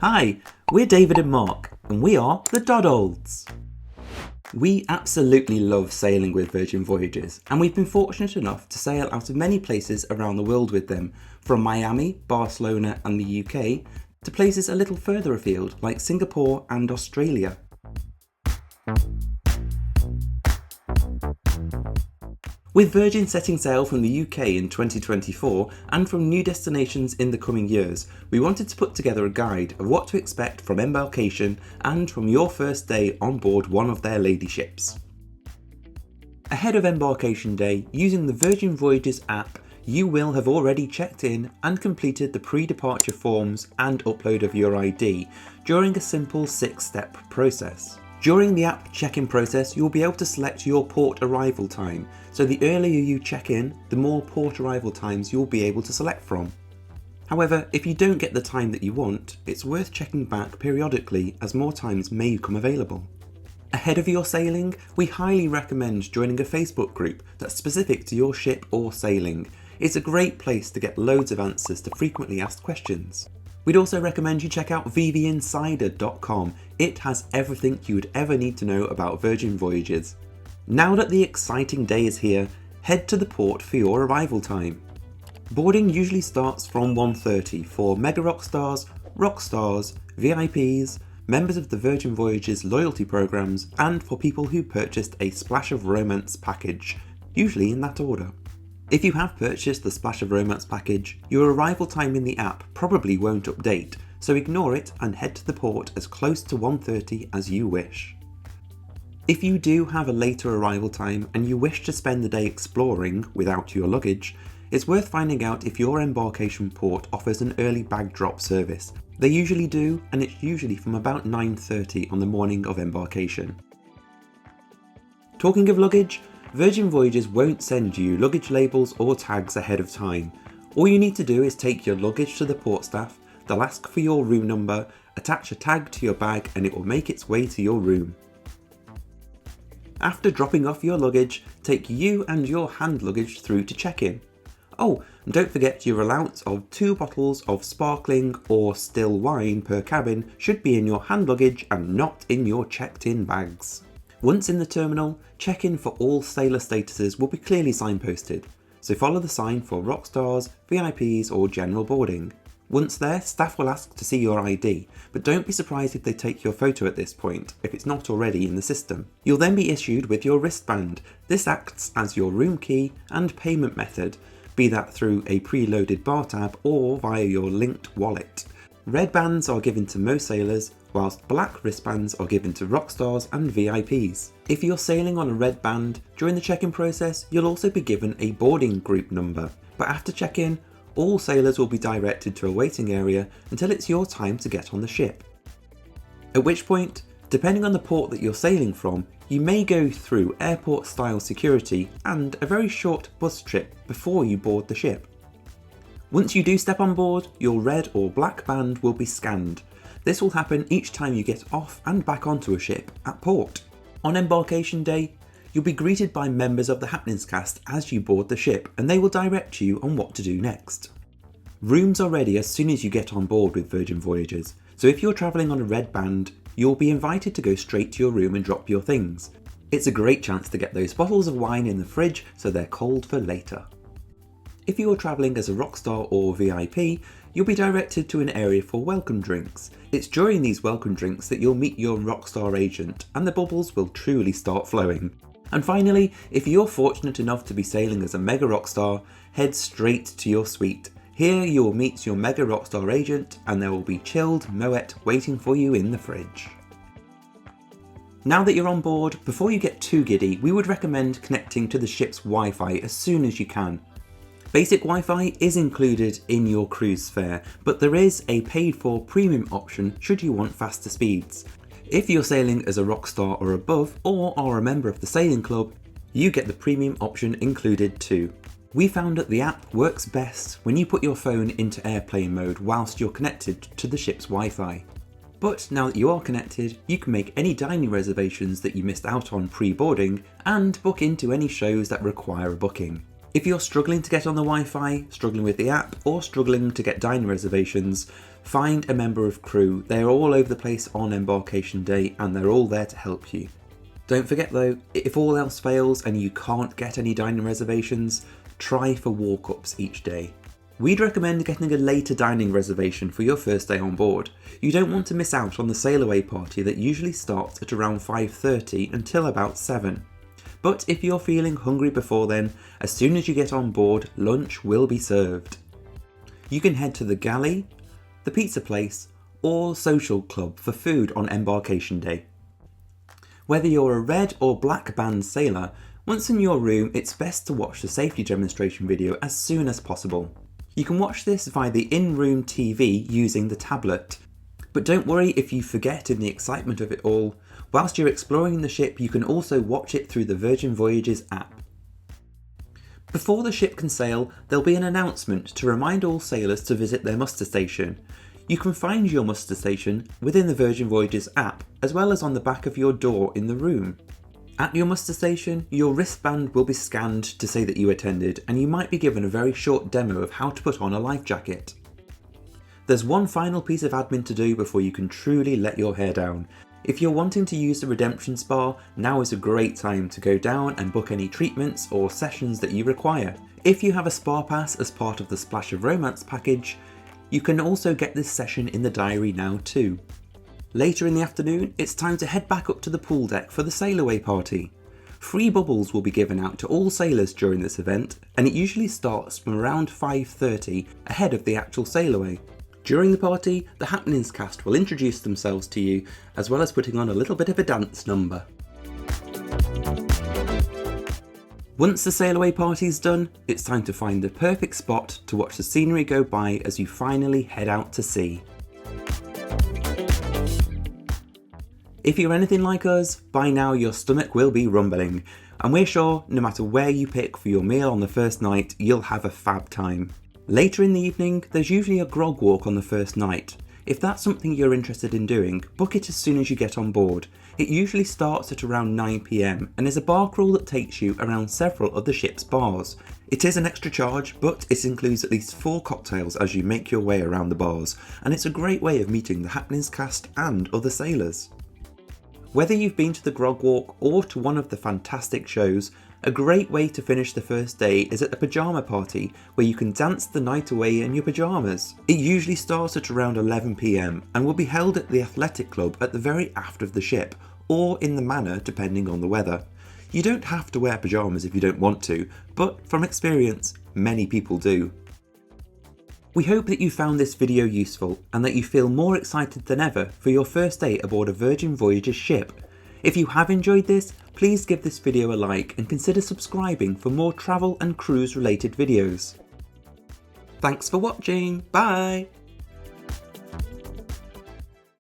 Hi, we're David and Mark, and we are the Doddolds. We absolutely love sailing with Virgin Voyages, and we've been fortunate enough to sail out of many places around the world with them, from Miami, Barcelona and the UK, to places a little further afield like Singapore and Australia. With Virgin setting sail from the UK in 2024 and from new destinations in the coming years, we wanted to put together a guide of what to expect from Embarkation and from your first day on board one of their lady ships. Ahead of Embarkation Day, using the Virgin Voyages app, you will have already checked in and completed the pre-departure forms and upload of your ID during a simple 6-step process. During the app check-in process, you'll be able to select your port arrival time, so the earlier you check in, the more port arrival times you'll be able to select from. However, if you don't get the time that you want, it's worth checking back periodically as more times may come available. Ahead of your sailing, we highly recommend joining a Facebook group that's specific to your ship or sailing. It's a great place to get loads of answers to frequently asked questions. We'd also recommend you check out vvinsider.com. It has everything you would ever need to know about Virgin Voyages. Now that the exciting day is here, head to the port for your arrival time. Boarding usually starts from 1:30 for Mega Rockstars, Rockstars, VIPs, members of the Virgin Voyages loyalty programs, and for people who purchased a Splash of Romance package, usually in that order. If you have purchased the Splash of Romance package, your arrival time in the app probably won't update, so ignore it and head to the port as close to 1:30 as you wish. If you do have a later arrival time and you wish to spend the day exploring without your luggage, it's worth finding out if your embarkation port offers an early bag drop service. They usually do, and it's usually from about 9:30 on the morning of embarkation. Talking of luggage, Virgin Voyages won't send you luggage labels or tags ahead of time. All you need to do is take your luggage to the port staff, they'll ask for your room number, attach a tag to your bag and it will make its way to your room. After dropping off your luggage, take you and your hand luggage through to check-in. Oh, and don't forget your allowance of 2 bottles of sparkling or still wine per cabin should be in your hand luggage and not in your checked-in bags. Once in the terminal, check-in for all sailor statuses will be clearly signposted, so follow the sign for Rockstars, VIPs or general boarding. Once there, staff will ask to see your ID, but don't be surprised if they take your photo at this point, if it's not already in the system. You'll then be issued with your wristband. This acts as your room key and payment method, be that through a preloaded bar tab or via your linked wallet. Red bands are given to most sailors, whilst black wristbands are given to Rockstars and VIPs. If you're sailing on a red band, during the check-in process you'll also be given a boarding group number, but after check-in, all sailors will be directed to a waiting area until it's your time to get on the ship. At which point, depending on the port that you're sailing from, you may go through airport-style security and a very short bus trip before you board the ship. Once you do step on board, your red or black band will be scanned. This will happen each time you get off and back onto a ship at port. On embarkation day, you'll be greeted by members of the Happenings cast as you board the ship, and they will direct you on what to do next. Rooms are ready as soon as you get on board with Virgin Voyages, so if you're travelling on a red band, you'll be invited to go straight to your room and drop your things. It's a great chance to get those bottles of wine in the fridge so they're cold for later. If you're travelling as a Rockstar or VIP, you'll be directed to an area for welcome drinks. It's during these welcome drinks that you'll meet your Rockstar agent and the bubbles will truly start flowing. And finally, if you're fortunate enough to be sailing as a Mega Rockstar, head straight to your suite. Here you will meet your Mega Rockstar agent and there will be chilled Moet waiting for you in the fridge. Now that you're on board, before you get too giddy, we would recommend connecting to the ship's Wi-Fi as soon as you can. Basic Wi-Fi is included in your cruise fare, but there is a paid-for premium option should you want faster speeds. If you're sailing as a Rockstar or above, or are a member of the sailing club, you get the premium option included too. We found that the app works best when you put your phone into airplane mode whilst you're connected to the ship's Wi-Fi. But now that you are connected, you can make any dining reservations that you missed out on pre-boarding and book into any shows that require a booking. If you're struggling to get on the Wi-Fi, struggling with the app, or struggling to get dining reservations, Find a member of crew. They are all over the place on embarkation day and they're all there to help you. Don't forget though, if all else fails and you can't get any dining reservations, try for walk-ups each day. We'd recommend getting a later dining reservation for your first day on board. You don't want to miss out on the sail away party that usually starts at around 5:30 until about 7. But if you're feeling hungry before then, as soon as you get on board, lunch will be served. You can head to the galley, the pizza place, or social club for food on embarkation day. Whether you're a red or black band sailor, once in your room, it's best to watch the safety demonstration video as soon as possible. You can watch this via the in-room TV using the tablet. But don't worry if you forget in the excitement of it all. Whilst you're exploring the ship, you can also watch it through the Virgin Voyages app. Before the ship can sail, there'll be an announcement to remind all sailors to visit their muster station. You can find your muster station within the Virgin Voyages app, as well as on the back of your door in the room. At your muster station, your wristband will be scanned to say that you attended, and you might be given a very short demo of how to put on a life jacket. There's one final piece of admin to do before you can truly let your hair down. If you're wanting to use the redemption spa, now is a great time to go down and book any treatments or sessions that you require. If you have a spa pass as part of the Splash of Romance package, you can also get this session in the diary now too. Later in the afternoon, it's time to head back up to the pool deck for the sail away party. Free bubbles will be given out to all sailors during this event, and it usually starts from around 5:30 ahead of the actual sail away. During the party, the Happenings cast will introduce themselves to you, as well as putting on a little bit of a dance number. Once the sail away party's done, it's time to find the perfect spot to watch the scenery go by as you finally head out to sea. If you're anything like us, by now your stomach will be rumbling, and we're sure no matter where you pick for your meal on the first night, you'll have a fab time. Later in the evening, there's usually a grog walk on the first night. If that's something you're interested in doing, book it as soon as you get on board. It usually starts at around 9 PM and is a bar crawl that takes you around several of the ship's bars. It is an extra charge, but it includes at least 4 cocktails as you make your way around the bars, and it's a great way of meeting the Happenings cast and other sailors. Whether you've been to the grog walk or to one of the fantastic shows, a great way to finish the first day is at the pyjama party, where you can dance the night away in your pyjamas. It usually starts at around 11 PM and will be held at the athletic club at the very aft of the ship, or in the manor depending on the weather. You don't have to wear pyjamas if you don't want to, but from experience, many people do. We hope that you found this video useful and that you feel more excited than ever for your first day aboard a Virgin Voyages ship. If you have enjoyed this, please give this video a like and consider subscribing for more travel and cruise related videos. Thanks for watching, bye!